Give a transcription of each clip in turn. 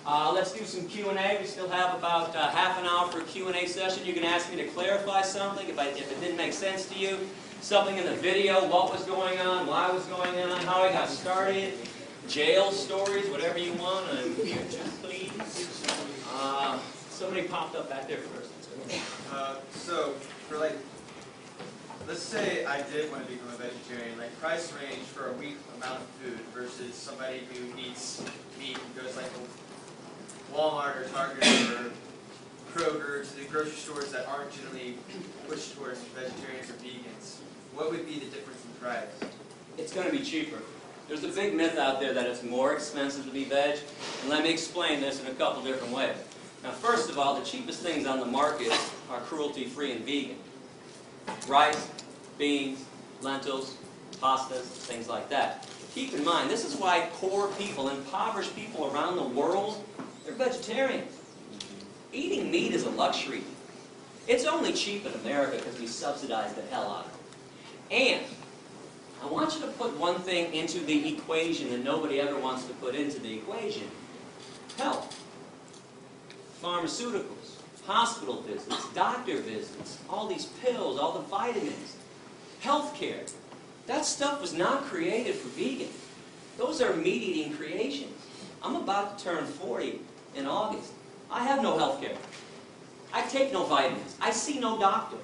Let's do some Q&A. We still have about half an hour for a Q&A session. You can ask me to clarify something if it didn't make sense to you. Something in the video, what was going on, why it was going on, how I got started, jail stories, whatever you want. I'm here to please. Somebody popped up back there first. So, for let's say I did want to become a vegetarian, price range for a week amount of food versus somebody who eats meat and goes to Walmart or Target or Kroger, to the grocery stores that aren't generally pushed towards vegetarians or vegans. What would be the difference in price? It's going to be cheaper. There's a big myth out there that it's more expensive to be veg, and let me explain this in a couple different ways. Now, first of all, the cheapest things on the market are cruelty-free and vegan. Rice, beans, lentils, pastas, things like that. Keep in mind, this is why poor people, impoverished people around the world, they're vegetarians. Eating meat is a luxury. It's only cheap in America because we subsidize the hell out of it. And I want you to put one thing into the equation that nobody ever wants to put into the equation. Health. Pharmaceuticals, hospital visits, doctor visits, all these pills, all the vitamins, healthcare. That stuff was not created for vegans. Those are meat-eating creations. I'm about to turn 40 in August. I have no healthcare. I take no vitamins. I see no doctor.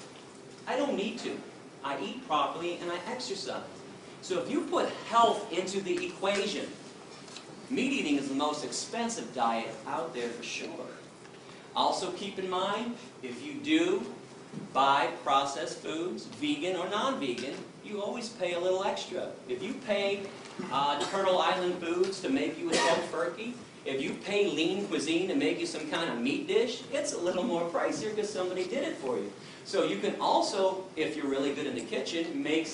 I don't need to. I eat properly and I exercise. So if you put health into the equation, meat eating is the most expensive diet out there for sure. Also keep in mind, if you do buy processed foods, vegan or non-vegan, you always pay a little extra. If you pay Turtle Island Foods to make you a tofurkey, if you pay Lean Cuisine to make you some kind of meat dish, it's a little more pricier because somebody did it for you. So you can also, if you're really good in the kitchen, make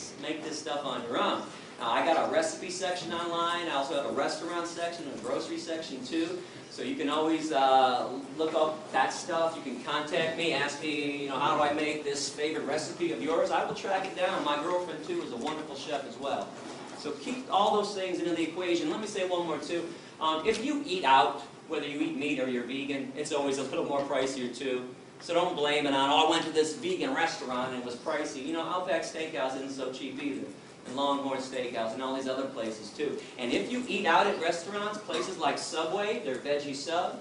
this stuff on your own. I got a recipe section online. I also have a restaurant section and a grocery section too. So you can always look up that stuff. You can contact me, ask me, how do I make this favorite recipe of yours? I will track it down. My girlfriend too is a wonderful chef as well. So keep all those things into the equation. Let me say one more too. If you eat out, whether you eat meat or you're vegan, it's always a little more pricier too. So don't blame it on, I went to this vegan restaurant and it was pricey. Outback Steakhouse isn't so cheap either. And Longhorn Steakhouse and all these other places too. And if you eat out at restaurants, places like Subway, their veggie sub,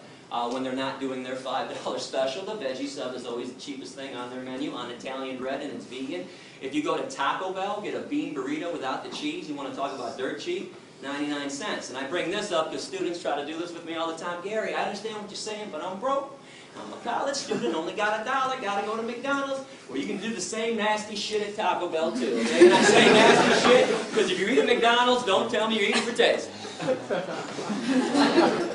when they're not doing their $5 special, the veggie sub is always the cheapest thing on their menu on Italian bread and it's vegan. If you go to Taco Bell, get a bean burrito without the cheese, you want to talk about dirt cheap, 99 cents. And I bring this up because students try to do this with me all the time. Gary, I understand what you're saying, but I'm broke. I'm a college student, only got $1, got to go to McDonald's. Well, you can do the same nasty shit at Taco Bell too, okay? And I say nasty shit because if you're eating McDonald's, don't tell me you're eating for taste.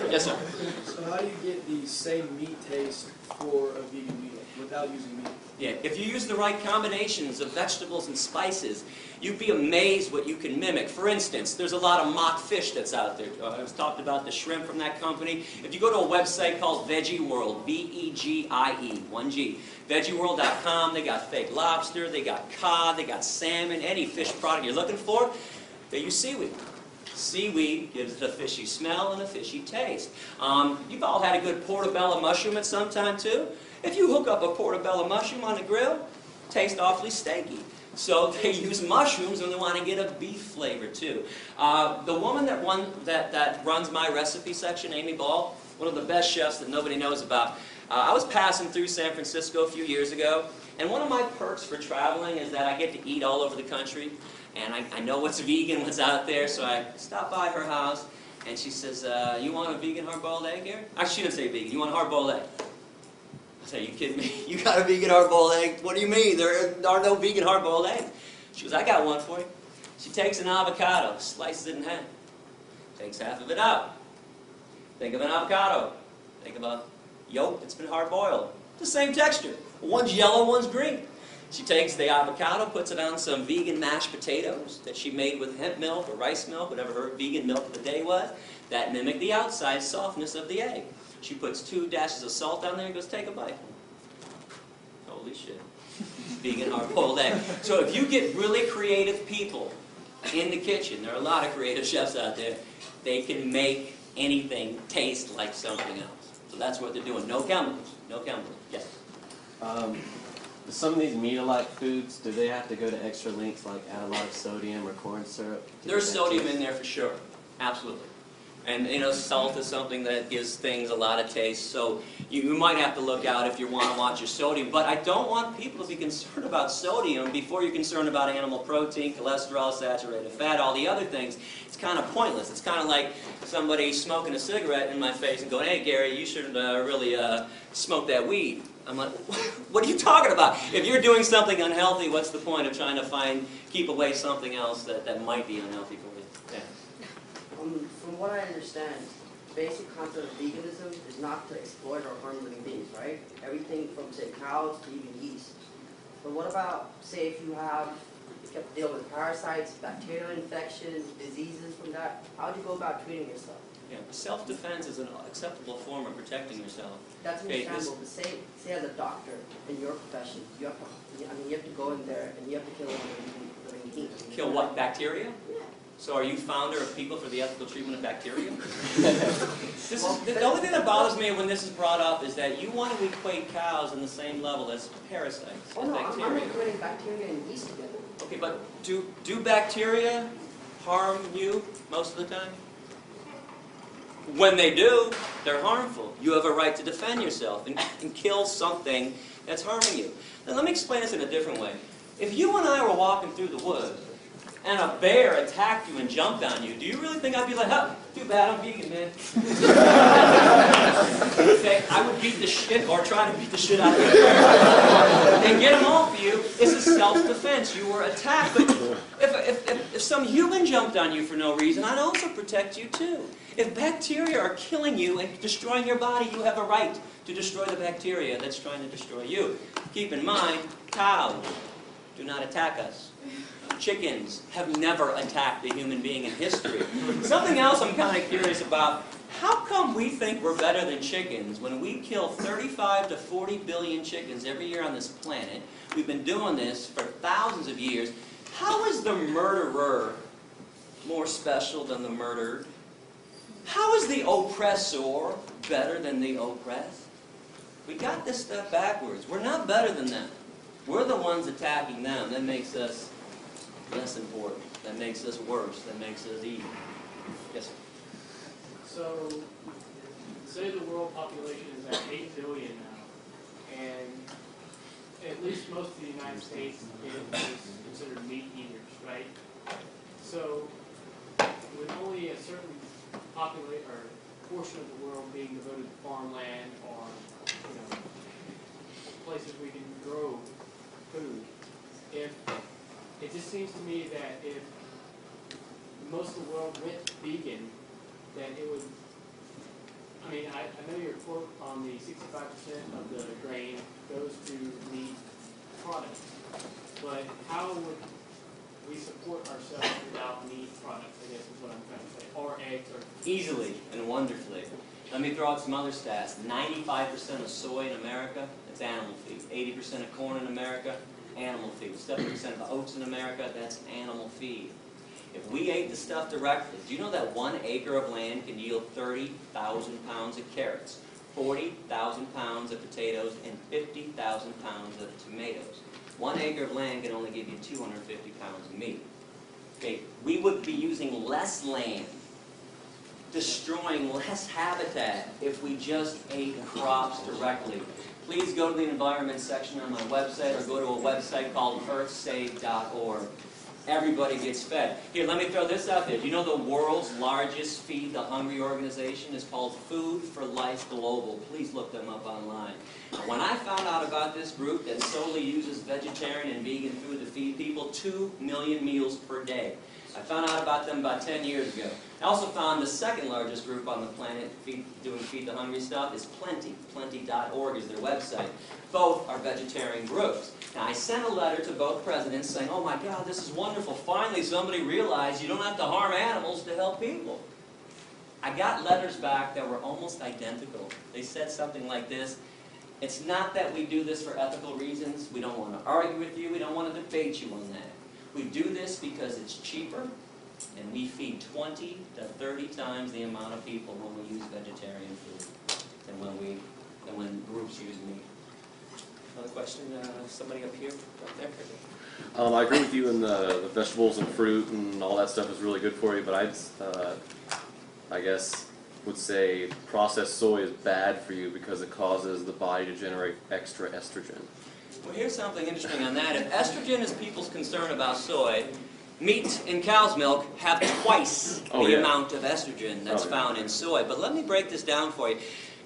Yes, sir? So how do you get the same meat taste for a vegan meal without using meat? Yeah, if you use the right combinations of vegetables and spices, you'd be amazed what you can mimic. For instance, there's a lot of mock fish that's out there. I was talked about the shrimp from that company. If you go to a website called Veggie World, V-E-G-I-E, 1G, veggieworld.com, they got fake lobster, they got cod, they got salmon, any fish product you're looking for, they use seaweed. Seaweed gives it a fishy smell and a fishy taste. You've all had a good portobello mushroom at some time too. If you hook up a portobello mushroom on the grill, it tastes awfully steaky. So they use mushrooms when they want to get a beef flavor too. The woman that runs my recipe section, Amy Ball, one of the best chefs that nobody knows about. I was passing through San Francisco a few years ago, and one of my perks for traveling is that I get to eat all over the country. And I know what's vegan, what's out there, so I stopped by her house, and she says, you want a vegan hard-boiled egg here? Actually, she didn't say vegan. You want a hard-boiled egg? I said, are you kidding me? You got a vegan hard-boiled egg? What do you mean? There are no vegan hard-boiled eggs. She goes, I got one for you. She takes an avocado, slices it in half, takes half of it out. Think of an avocado. Think of a yolk that's been hard-boiled. The same texture. One's yellow, one's green. She takes the avocado, puts it on some vegan mashed potatoes that she made with hemp milk or rice milk, whatever her vegan milk of the day was, that mimicked the outside softness of the egg. She puts 2 dashes of salt on there and goes, take a bite. Holy shit. Vegan hard-boiled egg. So if you get really creative people in the kitchen, there are a lot of creative chefs out there, they can make anything taste like something else. So that's what they're doing. No chemicals. No chemicals. Yes? Some of these meat-alike foods, do they have to go to extra lengths, like add a lot of sodium or corn syrup? There's sodium in there for sure. Absolutely. And, you know, salt is something that gives things a lot of taste, so you might have to look out if you want to watch your sodium. But I don't want people to be concerned about sodium before you're concerned about animal protein, cholesterol, saturated fat, all the other things. It's kind of pointless. It's kind of like somebody smoking a cigarette in my face and going, hey, Gary, you should really smoke that weed. I'm like, what are you talking about? If you're doing something unhealthy, what's the point of trying to keep away something else that might be unhealthy for you? Yeah. From what I understand, the basic concept of veganism is not to exploit or harm living beings, right? Everything from, say, cows to even yeast. But what about, say, if you have to deal with parasites, bacterial infections, diseases from that? How would you go about treating yourself? Yeah, self-defense is an acceptable form of protecting yourself. That's understandable, but say as a doctor in your profession, you have to go in there and you have to kill living beings. Kill what, bacteria? Yeah. So are you founder of People for the Ethical Treatment of Bacteria? The only thing that bothers me when this is brought up is that you want to equate cows in the same level as parasites Oh and no, bacteria. I'm equating bacteria and yeast together. Okay, but do bacteria harm you most of the time? When they do, they're harmful. You have a right to defend yourself and kill something that's harming you. Now let me explain this in a different way. If you and I were walking through the woods and a bear attacked you and jumped on you, do you really think I'd be like, huh, too bad, I'm vegan, man. Okay, I would beat the shit, or try to beat the shit out of the bear and get him off you. It's a self-defense. You were attacked. But if some human jumped on you for no reason, I'd also protect you too. If bacteria are killing you and destroying your body, you have a right to destroy the bacteria that's trying to destroy you. Keep in mind, cows do not attack us. Chickens have never attacked a human being in history. Something else I'm kind of curious about, how come we think we're better than chickens when we kill 35 to 40 billion chickens every year on this planet? We've been doing this for thousands of years. How is the murderer more special than the murdered? How is the oppressor better than the oppressed? We got this stuff backwards. We're not better than them. We're the ones attacking them. That makes us less important. That makes us worse. That makes us evil. Yes, sir. So, say the world population is at 8 billion now, and at least most of the United States is considered meat eaters, right? So, with only a certain portion of the world being devoted to farmland or places we can grow food, it just seems to me that if most of the world went vegan, then it would, I know your quote on the 65% of the grain goes to meat products, but how would we support ourselves without meat products, I guess is what I'm trying to say, or eggs, or... Easily and wonderfully. Let me throw out some other stats. 95% of soy in America, that's animal feed. 80% of corn in America, animal feed. 70% of oats in America, that's animal feed. If we ate the stuff directly, do you know that 1 acre of land can yield 30,000 pounds of carrots, 40,000 pounds of potatoes, and 50,000 pounds of tomatoes? 1 acre of land can only give you 250 pounds of meat. Okay, we would be using less land, destroying less habitat if we just ate crops directly. Please go to the environment section on my website or go to a website called earthsave.org. Everybody gets fed. Here, let me throw this out there. Do you know the world's largest Feed the Hungry organization is called Food for Life Global? Please look them up online. When I found out about this group that solely uses vegetarian and vegan food to feed people 2 million meals per day, I found out about them about 10 years ago. I also found the second largest group on the planet doing Feed the Hungry stuff is Plenty. Plenty.org is their website. Both are vegetarian groups. Now, I sent a letter to both presidents saying, oh my God, this is wonderful. Finally, somebody realized you don't have to harm animals to help people. I got letters back that were almost identical. They said something like this: it's not that we do this for ethical reasons. We don't want to argue with you. We don't want to debate you on that. We do this because it's cheaper, And we feed 20 to 30 times the amount of people when we use vegetarian food than when groups use meat. Another question, somebody up here, right there. I agree with you in the vegetables and fruit and all that stuff is really good for you, but I guess would say processed soy is bad for you because it causes the body to generate extra estrogen. Well, here's something interesting on that. If estrogen is people's concern about soy, meat and cow's milk have twice the amount of estrogen that's found in soy. But let me break this down for you.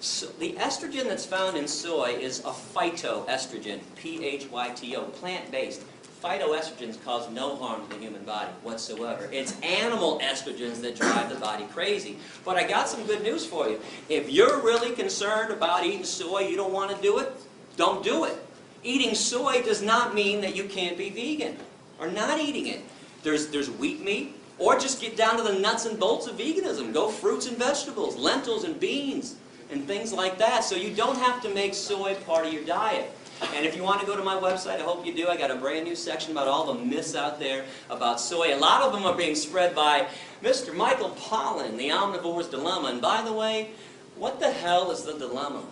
So the estrogen that's found in soy is a phytoestrogen, P-H-Y-T-O, plant-based. Phytoestrogens cause no harm to the human body whatsoever. It's animal estrogens that drive the body crazy. But I got some good news for you. If you're really concerned about eating soy, you don't want to do it, don't do it. Eating soy does not mean that you can't be vegan or not eating it. There's wheat meat, or just get down to the nuts and bolts of veganism. Go fruits and vegetables, lentils and beans, and things like that. So you don't have to make soy part of your diet. And if you want to go to my website, I hope you do. I got a brand new section about all the myths out there about soy. A lot of them are being spread by Mr. Michael Pollan, The Omnivore's Dilemma. And by the way, what the hell is the dilemma?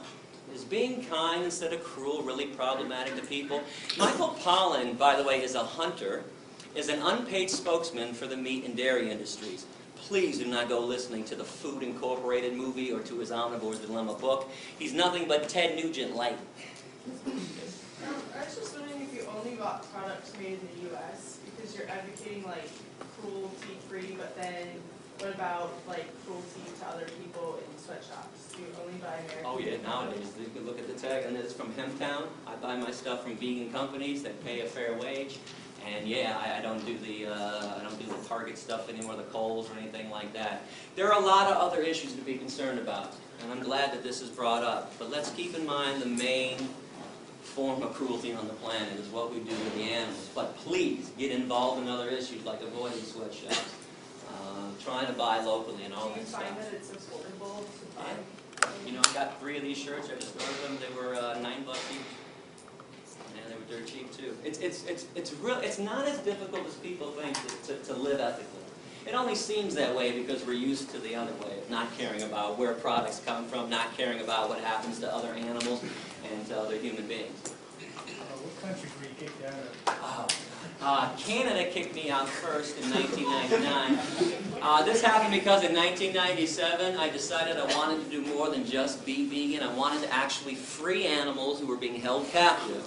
Is being kind instead of cruel really problematic to people? Michael Pollan, by the way, is a hunter, is an unpaid spokesman for the meat and dairy industries. Please do not go listening to the Food Incorporated movie or to his Omnivore's Dilemma book. He's nothing but Ted Nugent light. I was just wondering if you only bought products made in the U.S. because you're advocating like cruelty-free, but then what about like cruelty to other people in sweatshops? Do you only buy American? Oh yeah, nowadays you can look at the tag, and it's from Hemptown. I buy my stuff from vegan companies that pay a fair wage, and yeah, I don't do the Target stuff anymore, the Kohl's or anything like that. There are a lot of other issues to be concerned about, and I'm glad that this is brought up. But let's keep in mind the main form of cruelty on the planet is what we do with the animals. But please get involved in other issues like avoiding sweatshops, trying to buy locally and all that stuff. Do you find that it's affordable to buy? You know, I got 3 of these shirts. I just ordered them. They were $9 each. And they were dirt cheap too. It's not as difficult as people think to live ethically. It only seems that way because we're used to the other way of not caring about where products come from, not caring about what happens to other animals and to other human beings. What countries were you kicked out of? Canada kicked me out first in 1999. This happened because in 1997 I decided I wanted to do more than just be vegan. I wanted to actually free animals who were being held captive.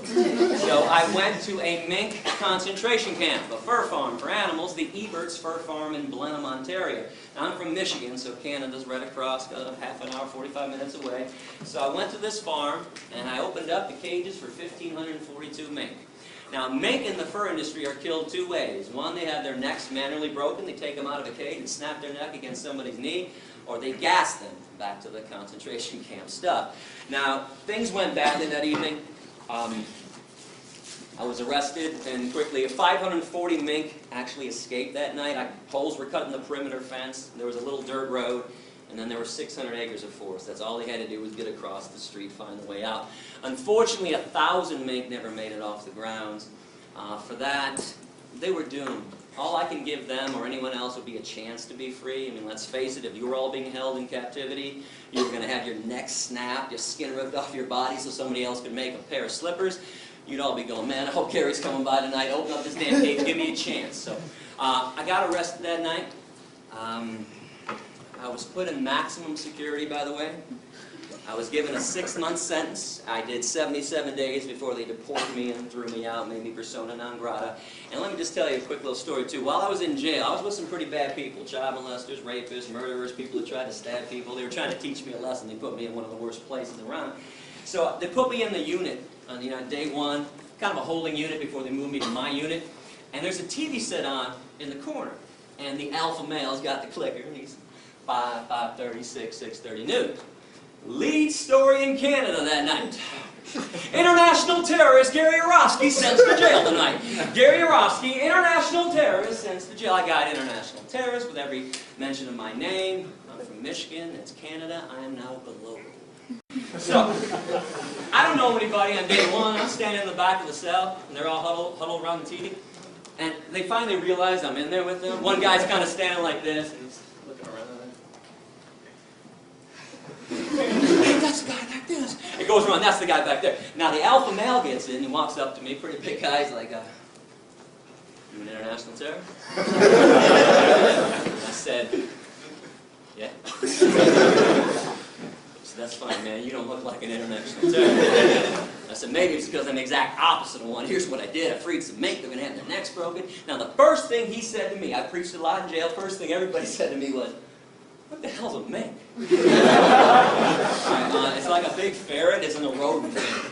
So I went to a mink concentration camp, a fur farm for animals, the Ebert's Fur Farm in Blenheim, Ontario. Now, I'm from Michigan, so Canada's right across, half an hour, 45 minutes away. So I went to this farm and I opened up the cages for 1,542 mink. Now, mink in the fur industry are killed 2 ways. One, they have their necks manually broken. They take them out of a cage and snap their neck against somebody's knee, or they gas them back to the concentration camp stuff. Now, things went badly that evening. I was arrested, and quickly 540 mink actually escaped that night. Holes were cut in the perimeter fence. There was a little dirt road. And then there were 600 acres of forest. That's all they had to do was get across the street, find a way out. Unfortunately, 1,000 mink never made it off the grounds. For that, they were doomed. All I can give them or anyone else would be a chance to be free. I mean, let's face it, if you were all being held in captivity, you were going to have your neck snapped, your skin ripped off your body so somebody else could make a pair of slippers. You'd all be going, man, I hope Gary's coming by tonight. Open up this damn cage, give me a chance. So I got arrested that night. I was put in maximum security, by the way. I was given a 6-month sentence. I did 77 days before they deported me and threw me out, made me persona non grata. And let me just tell you a quick little story, too. While I was in jail, I was with some pretty bad people, child molesters, rapists, murderers, people who tried to stab people. They were trying to teach me a lesson. They put me in one of the worst places around. So they put me in the unit on day 1, kind of a holding unit before they moved me to my unit. And there's a TV set on in the corner. And the alpha male's got the clicker. He's 5, 5:30, 6, 6:30 noon. Lead story in Canada that night. International terrorist Gary Yourofsky sent to jail tonight. Gary Yourofsky, international terrorist, sent to jail. I got international terrorist with every mention of my name. I'm from Michigan. It's Canada. I am now global. So, I don't know anybody on day 1. I'm standing in the back of the cell, and they're all huddled around the TV. And they finally realize I'm in there with them. One guy's kind of standing like this, and he's looking around. Hey, that's the guy back there. It goes around, that's the guy back there. Now the alpha male gets in, he walks up to me, pretty big guy, he's like, you an international terrorist? I said, yeah. So that's fine, man, you don't look like an international terrorist. I said, maybe it's because I'm the exact opposite of one. Here's what I did. I freed some mink. They're going to have their necks broken. Now, the first thing he said to me, I preached a lot in jail. First thing everybody said to me was, what the hell's a mink? It's like a big ferret. It's in a rodent family.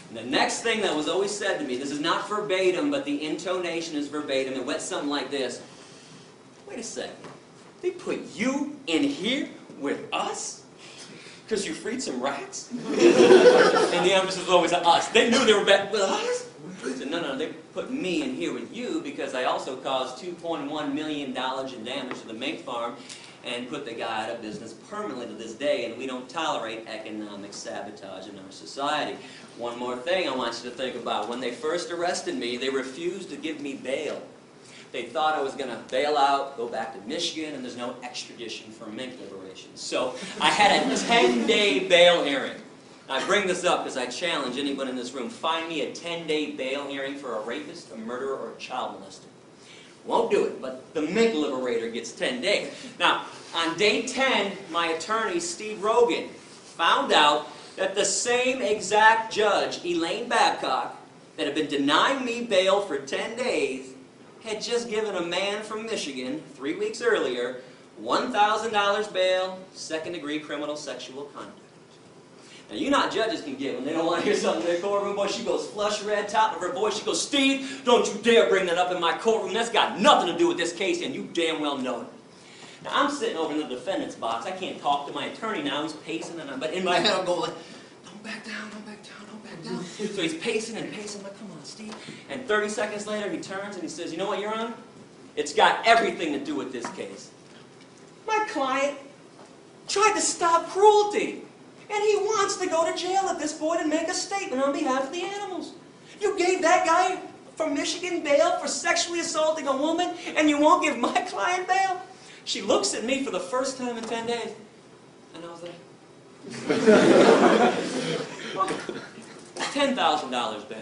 And the next thing that was always said to me, this is not verbatim, but the intonation is verbatim. It went something like this. Wait a second. They put you in here with us? Because you freed some rats? And the emphasis was always on us. They knew they were back with us? I said, no, they put me in here with you because I also caused $2.1 million in damage to the mink farm and put the guy out of business permanently to this day, and we don't tolerate economic sabotage in our society. One more thing I want you to think about. When they first arrested me, they refused to give me bail. They thought I was going to bail out, go back to Michigan, and there's no extradition for mink liberation. So I had a 10-day bail hearing. I bring this up because I challenge anyone in this room. Find me a 10-day bail hearing for a rapist, a murderer, or a child molester. Won't do it, but the mink liberator gets 10 days. Now, on day 10, my attorney, Steve Rogan, found out that the same exact judge, Elaine Babcock, that had been denying me bail for 10 days, had just given a man from Michigan, 3 weeks earlier, $1,000 bail, second-degree criminal sexual conduct. Now, you know how judges can give when they don't want to hear something in their courtroom. Boy, she goes flush red, top of her voice. She goes, Steve, don't you dare bring that up in my courtroom. That's got nothing to do with this case, and you damn well know it. Now, I'm sitting over in the defendant's box. I can't talk to my attorney now. He's pacing, but in my head I'm going, don't back down, don't back down, don't back down. So he's pacing and pacing. I'm like, come on, Steve. And 30 seconds later, he turns and he says, you know what, Your Honor? It's got everything to do with this case. My client tried to stop cruelty. And he wants to go to jail at this point and make a statement on behalf of the animals. You gave that guy from Michigan bail for sexually assaulting a woman, and you won't give my client bail? She looks at me for the first time in 10 days. And I was like, $10,000 bail.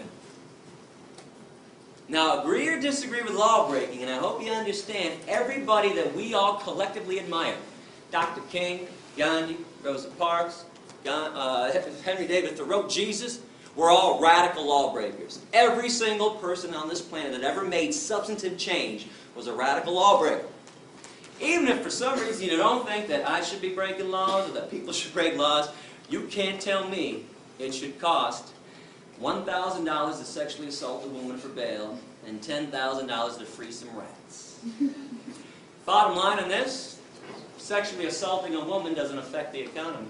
Now, agree or disagree with law breaking, and I hope you understand everybody that we all collectively admire. Dr. King, Gandhi, Rosa Parks, Henry David Thoreau, Jesus, we're all radical lawbreakers. Every single person on this planet that ever made substantive change was a radical lawbreaker. Even if for some reason you don't think that I should be breaking laws or that people should break laws, you can't tell me it should cost $1,000 to sexually assault a woman for bail and $10,000 to free some rats. Bottom line on this, sexually assaulting a woman doesn't affect the economy.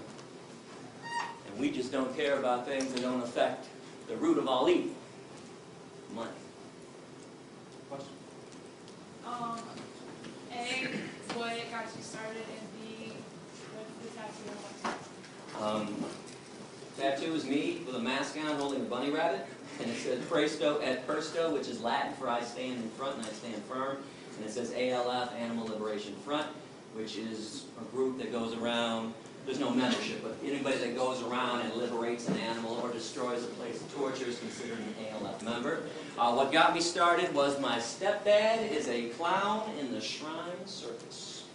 And we just don't care about things that don't affect the root of all evil, money. Question? A, what got you started, and B, what's the tattoo? Tattoo is me with a mask on holding a bunny rabbit, and it says Presto et Persto, which is Latin for I stand in front and I stand firm, and it says ALF, Animal Liberation Front, which is a group that goes around, there's no membership, but anybody that goes around and liberates an animal or destroys a place of torture is considered an ALF member. What got me started was my stepdad is a clown in the Shrine Circus.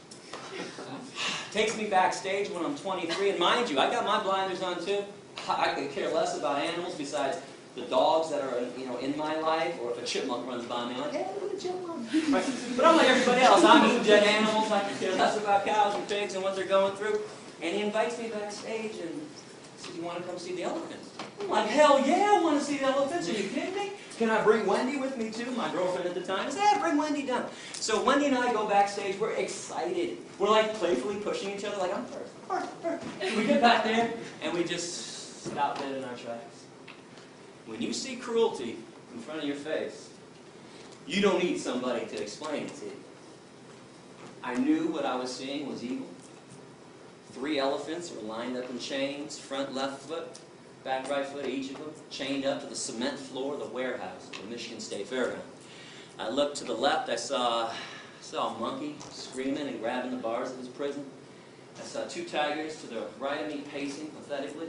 Takes me backstage when I'm 23, and mind you, I got my blinders on too. I could care less about animals besides the dogs that are in my life, or if a chipmunk runs by me, I'm like, hey, look at a chipmunk. Right? But I'm like everybody else. I'm eating dead animals. I could care less about cows and pigs and what they're going through. And he invites me backstage and says, you want to come see the elephants? I'm like, hell yeah, I want to see the elephants. Are you kidding me? Can I bring Wendy with me too? My girlfriend at the time said, yeah, bring Wendy down. So Wendy and I go backstage. We're excited. We're like playfully pushing each other like, I'm first. We get back there and we just stop dead in our tracks. When you see cruelty in front of your face, you don't need somebody to explain it to you. I knew what I was seeing was evil. 3 elephants were lined up in chains, front left foot, back right foot, each of them, chained up to the cement floor of the warehouse of the Michigan State Fairground. I looked to the left, I saw a monkey screaming and grabbing the bars of his prison. I saw 2 tigers to the right of me pacing pathetically.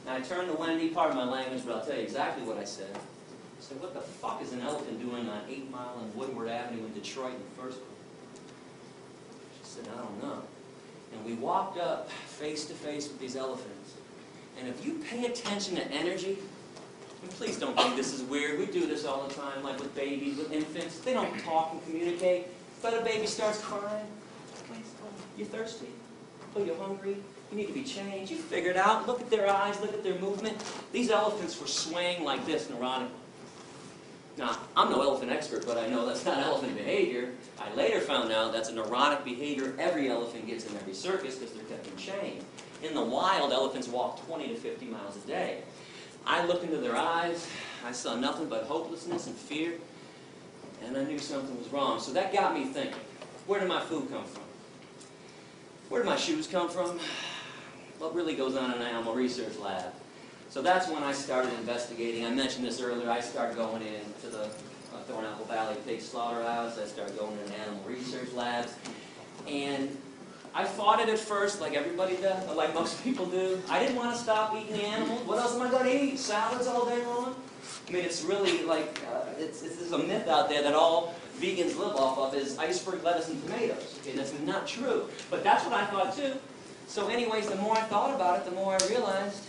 And I turned to Wendy, pardon my language, but I'll tell you exactly what I said. I said, what the fuck is an elephant doing on 8 Mile and Woodward Avenue in Detroit in the first place? She said, I don't know. And we walked up face to face with these elephants. And if you pay attention to energy, and please don't think this is weird. We do this all the time, like with babies, with infants. They don't talk and communicate. But a baby starts crying. You thirsty? Oh, you're hungry? You need to be changed. You figure it out. Look at their eyes. Look at their movement. These elephants were swaying like this neurotically. Now, I'm no elephant expert, but I know that's not elephant behavior. I later found out that's a neurotic behavior every elephant gets in every circus because they're kept in chain. In the wild, elephants walk 20 to 50 miles a day. I looked into their eyes. I saw nothing but hopelessness and fear. And I knew something was wrong. So that got me thinking, where did my food come from? Where did my shoes come from? What really goes on in an animal research lab? So that's when I started investigating. I mentioned this earlier. I started going into the Thornapple Valley Pig Slaughterhouse. I started going into animal research labs. And I fought it at first, like everybody does, like most people do. I didn't want to stop eating the animals. What else am I going to eat? Salads all day long? I mean, it's really like, there's a myth out there that all vegans live off of is iceberg lettuce and tomatoes. Okay, that's not true. But that's what I thought too. So anyways, the more I thought about it, the more I realized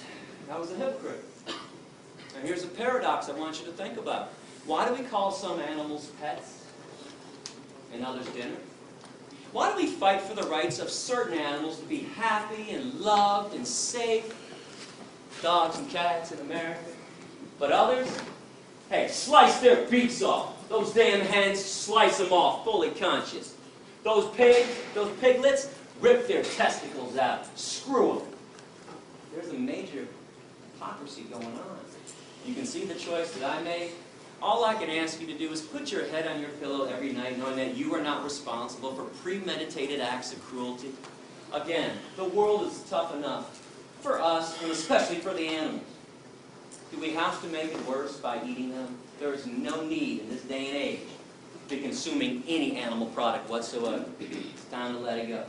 I was a hypocrite. Now here's a paradox I want you to think about. Why do we call some animals pets and others dinner? Why do we fight for the rights of certain animals to be happy and loved and safe? Dogs and cats in America. But others, hey, slice their beaks off. Those damn hens, slice them off, fully conscious. Those pigs, those piglets, rip their testicles out. Screw them. There's a major hypocrisy going on. You can see the choice that I made. All I can ask you to do is put your head on your pillow every night knowing that you are not responsible for premeditated acts of cruelty. Again, the world is tough enough for us, and especially for the animals. Do we have to make it worse by eating them? There is no need in this day and age to be consuming any animal product whatsoever. It's time to let it go.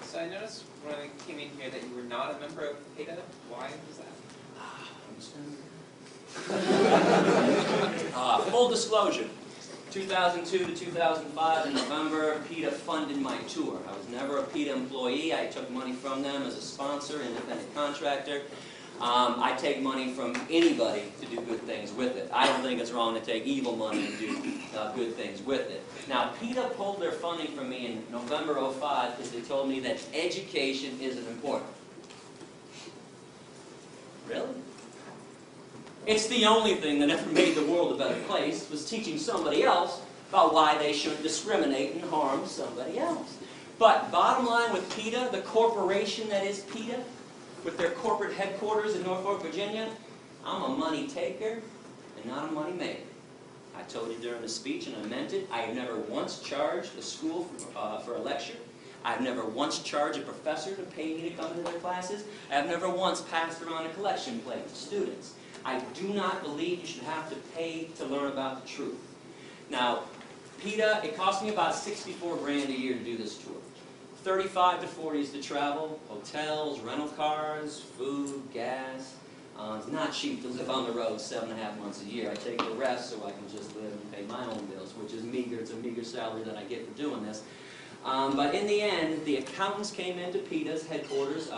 So I noticed when I came in here that you were not a member of PETA. Why was that? Full disclosure, 2002 to 2005 in November, PETA funded my tour. I was never a PETA employee. I took money from them as a sponsor, independent contractor. I take money from anybody to do good things with it. I don't think it's wrong to take evil money and do good things with it. Now, PETA pulled their funding from me in November '05 because they told me that education isn't important. Really? It's the only thing that ever made the world a better place, was teaching somebody else about why they shouldn't discriminate and harm somebody else. But bottom line with PETA, the corporation that is PETA, with their corporate headquarters in Norfolk, Virginia, I'm a money taker and not a money maker. I told you during the speech, and I meant it, I have never once charged a school for a lecture. I've never once charged a professor to pay me to come to their classes. I've never once passed around a collection plate to students. I do not believe you should have to pay to learn about the truth. Now, PETA, it cost me about $64 grand a year to do this tour. 35 to 40 is to travel, hotels, rental cars, food, gas. It's not cheap to live on the road 7.5 months a year. I take the rest so I can just live and pay my own bills, which is meager. It's a meager salary that I get for doing this. But in the end, the accountants came into PETA's headquarters,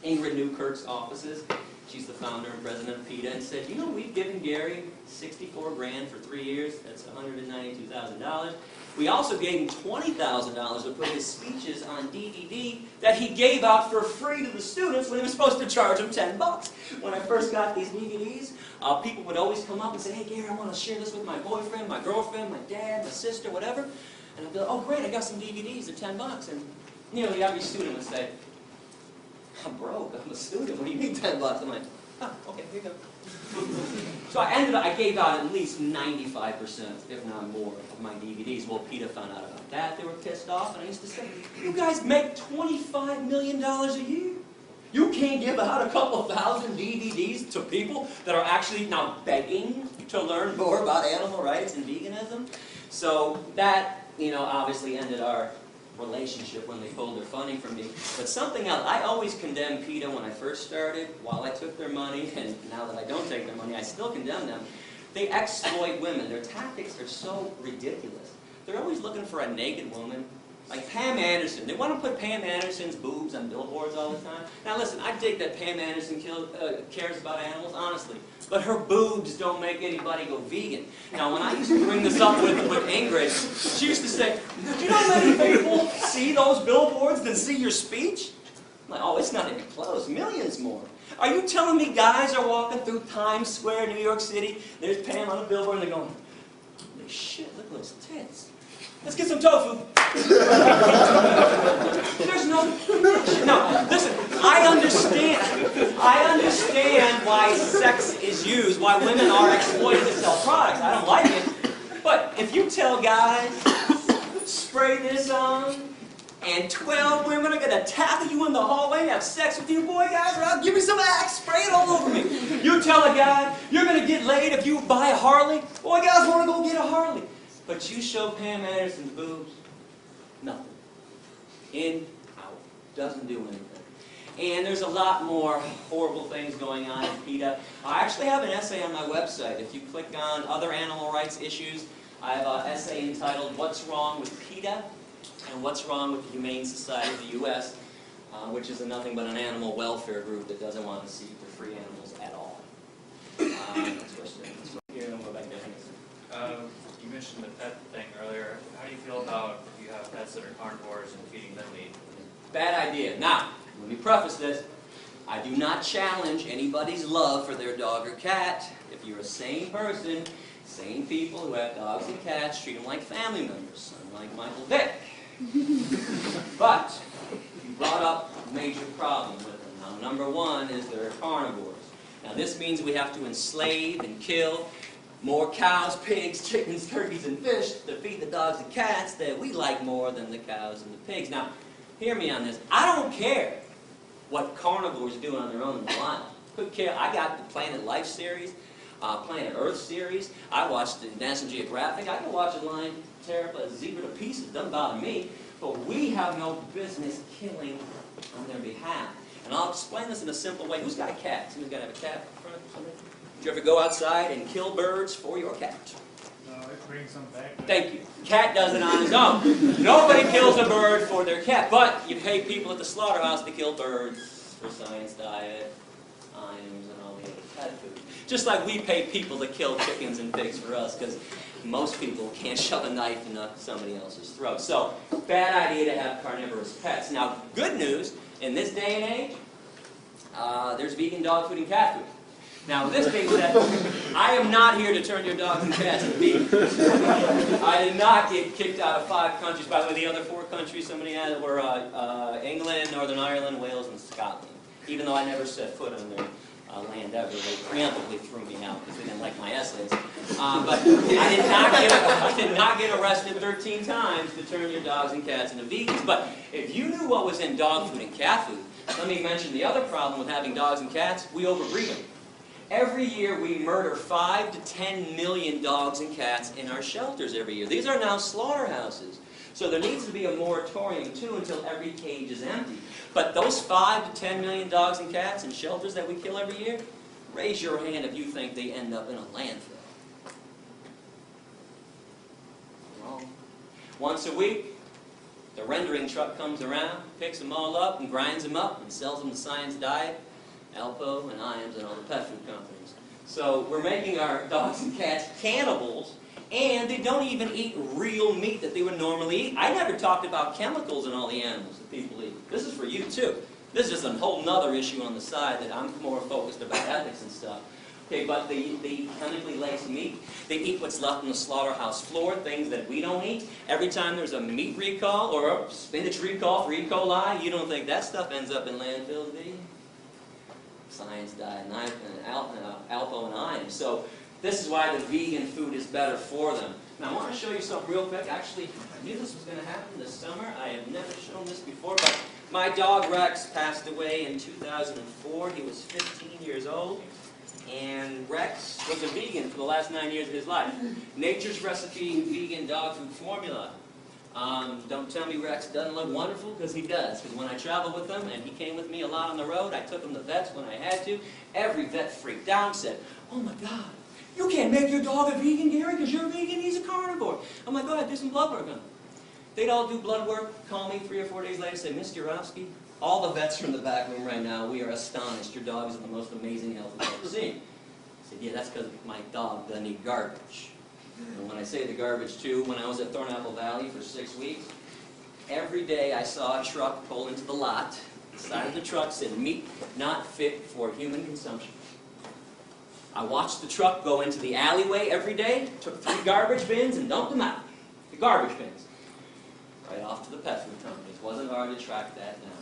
Ingrid Newkirk's offices. She's the founder and president of PETA, and said, you know, we've given Gary 64 grand for 3 years. That's $192,000. We also gave him $20,000 to put his speeches on DVD that he gave out for free to the students when he was supposed to charge them $10. When I first got these DVDs, people would always come up and say, hey, Gary, I want to share this with my boyfriend, my girlfriend, my dad, my sister, whatever. And I'd be like, oh, great, I got some DVDs. They're $10. And nearly every student would say, I'm broke. I'm a student. What do you mean $10? I'm like, oh, okay, here you go. So I gave out at least 95%, if not more, of my DVDs. Well, PETA found out about that. They were pissed off, and I used to say, you guys make $25 million a year. You can't give out a couple thousand DVDs to people that are actually now begging to learn more about animal rights and veganism. So that, obviously ended our relationship when they pulled their funding from me. But something else, I always condemned PETA when I first started, while I took their money, and now that I don't take their money, I still condemn them. They exploit women. Their tactics are so ridiculous. They're always looking for a naked woman. Like Pam Anderson. They want to put Pam Anderson's boobs on billboards all the time. Now listen, I dig that Pam Anderson cares about animals, honestly. But her boobs don't make anybody go vegan. Now when I used to bring this up with Ingrid, she used to say, do you know how many people see those billboards than see your speech? I'm like, oh, it's not even close. Millions more. Are you telling me guys are walking through Times Square, New York City, there's Pam on a billboard, and they're going, holy shit, look at those tits. Let's get some tofu. There's no, listen, I understand why sex is used, why women are exploited to sell products. I don't like it. But if you tell guys, spray this on, and 12 women are going to tackle you in the hallway and have sex with you, boy, guys, or I'll give me some Axe, spray it all over me. You tell a guy, you're going to get laid if you buy a Harley, boy, guys want to go get a Harley. But you show Pam Anderson's boobs, nothing. In, out. Doesn't do anything. And there's a lot more horrible things going on in PETA. I actually have an essay on my website. If you click on other animal rights issues, I have an essay entitled What's Wrong with PETA and What's Wrong with the Humane Society of the U.S., which is nothing but an animal welfare group that doesn't want to see the free animals at all. You mentioned the pet thing earlier. How do you feel about if you have pets that are carnivores and feeding them meat? Bad idea. Now, let me preface this. I do not challenge anybody's love for their dog or cat. If you're a sane person, sane people who have dogs and cats treat them like family members, unlike Michael Vick. But you brought up a major problem with them. Now, number one is they're carnivores. Now, this means we have to enslave and kill more cows, pigs, chickens, turkeys, and fish to feed the dogs and cats that we like more than the cows and the pigs. Now, hear me on this. I don't care what carnivores do on their own in the wild. Couldn't care. I got the Planet Life series, Planet Earth series. I watched the National Geographic. I can watch a lion tear a zebra to pieces. It doesn't bother me. But we have no business killing on their behalf. And I'll explain this in a simple way. Who's got a cat? Somebody's got to have a cat in front of somebody? Did you ever go outside and kill birds for your cat? No, it brings them back. Thank you. Cat does it on his own. Nobody kills a bird for their cat, but you pay people at the slaughterhouse to kill birds for science diet, ions, and all the other pet food. Just like we pay people to kill chickens and pigs for us, because most people can't shove a knife into somebody else's throat. So, bad idea to have carnivorous pets. Now, good news, in this day and age, there's vegan dog food and cat food. Now, this being said, I am not here to turn your dogs and cats into vegan. I did not get kicked out of 5 countries. By the way, the other 4 countries somebody had were England, Northern Ireland, Wales, and Scotland. Even though I never set foot on their land ever, they preemptively threw me out because they didn't like my essays. But I did not get arrested 13 times to turn your dogs and cats into vegans. But if you knew what was in dog food and cat food, let me mention the other problem with having dogs and cats. We overbreed them. Every year we murder 5 to 10 million dogs and cats in our shelters every year. These are now slaughterhouses. So there needs to be a moratorium too until every cage is empty. But those 5 to 10 million dogs and cats in shelters that we kill every year, raise your hand if you think they end up in a landfill. Wrong. Once a week, the rendering truck comes around, picks them all up and grinds them up and sells them to Science Diet, Alpo, and Iams, and all the pet food companies. So we're making our dogs and cats cannibals, and they don't even eat real meat that they would normally eat. I never talked about chemicals in all the animals that people eat. This is for you too. This is just a whole nother issue on the side that I'm more focused about ethics and stuff. Okay, but they eat chemically laced meat. They eat what's left on the slaughterhouse floor, things that we don't eat. Every time there's a meat recall or a spinach recall for E. coli, you don't think that stuff ends up in landfills, do you? Science Diet, and Alpo, and Iams. So this is why the vegan food is better for them. Now I want to show you something real quick. Actually, I knew this was going to happen this summer. I have never shown this before, but My dog Rex passed away in 2004. He was 15 years old. And Rex was a vegan for the last 9 years of his life. Nature's Recipe vegan dog food formula. Don't tell me Rex doesn't look wonderful, because he does. Because when I traveled with him, and he came with me a lot on the road, I took him to vets when I had to. Every vet freaked out and said, "Oh my God, you can't make your dog a vegan, Gary, because you're a vegan, he's a carnivore." I'm like, "Go ahead, do some blood work on him." They'd all do blood work, call me 3 or 4 days later, say, "Mr. Yourofsky, all the vets from the back room right now, we are astonished. Your dog is in the most amazing health we've ever seen." I said, "Yeah, that's because my dog doesn't eat garbage." And when I say the garbage too, when I was at Thornapple Valley for 6 weeks, every day I saw a truck pull into the lot. The side of the truck said, "Meat not fit for human consumption." I watched the truck go into the alleyway every day, took 3 garbage bins and dumped them out. The garbage bins. Right off to the pet food companies. It wasn't hard to track that down.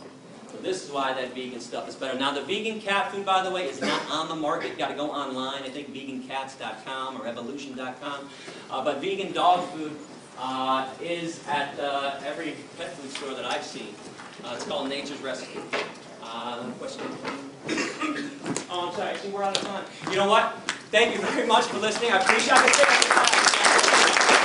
So this is why that vegan stuff is better. Now the vegan cat food, by the way, is not on the market. You've got to go online. I think vegancats.com or evolution.com. But vegan dog food is at every pet food store that I've seen. It's called Nature's Recipe. Question? Oh, I'm sorry. Actually, we're out of time. You know what? Thank you very much for listening. I appreciate it.